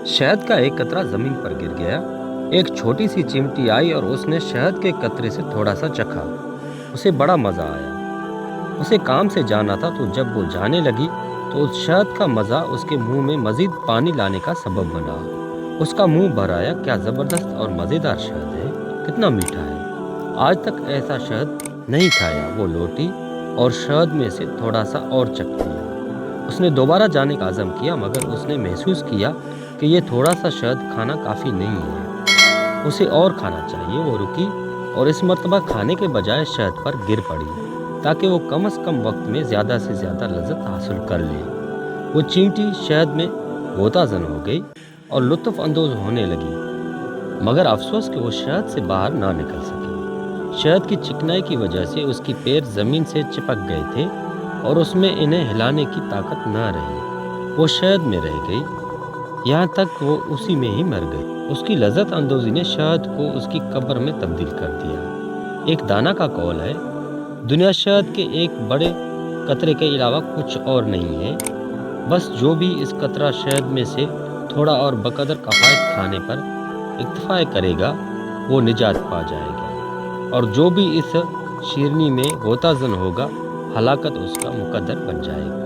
शहद का एक कतरा जमीन पर गिर गया। एक छोटी सी चिमटी आई और उसने शहद के कतरे से थोड़ा सा चखा। उसे बड़ा मजा आया। उसे काम से जाना था, तो जब वो जाने लगी तो उस शहद का मजा उसके मुंह में मजीद पानी लाने का सबब बना। उसका मुंह भर आया। क्या जबरदस्त और मजेदार शहद है, कितना मीठा है। आज तक ऐसा शहद नहीं खाया। वो लौटी और शहद में से थोड़ा सा और चख लिया। उसने दोबारा जाने का अज़म किया, मगर उसने महसूस किया कि ये थोड़ा सा शहद खाना काफ़ी नहीं है, उसे और खाना चाहिए। वो रुकी और इस मर्तबा खाने के बजाय शहद पर गिर पड़ी, ताकि वो कम से कम वक्त में ज़्यादा से ज़्यादा लज्जत हासिल कर ले। वो चींटी शहद में गोताजन हो गई और लुत्फ़ अंदोज़ होने लगी, मगर अफसोस कि वो शहद से बाहर ना निकल सकी। शहद की चिकनाई की वजह से उसकी पैर ज़मीन से चिपक गए थे और उसमें इन्हें हिलाने की ताकत ना रही। वो शहद में रह गई, यहाँ तक वो उसी में ही मर गई। उसकी लज्जत अंदोज़ी ने शहद को उसकी कब्र में तब्दील कर दिया। एक दाना का कौल है, दुनिया शहद के एक बड़े कतरे के अलावा कुछ और नहीं है। बस जो भी इस कतरा शहद में से थोड़ा और बकदर कफ़ायत खाने पर इक्तफा करेगा, वो निजात पा जाएगा, और जो भी इस शीरनी में गोताजन होगा, हलाकत उसका मुकद्दर बन जाएगी।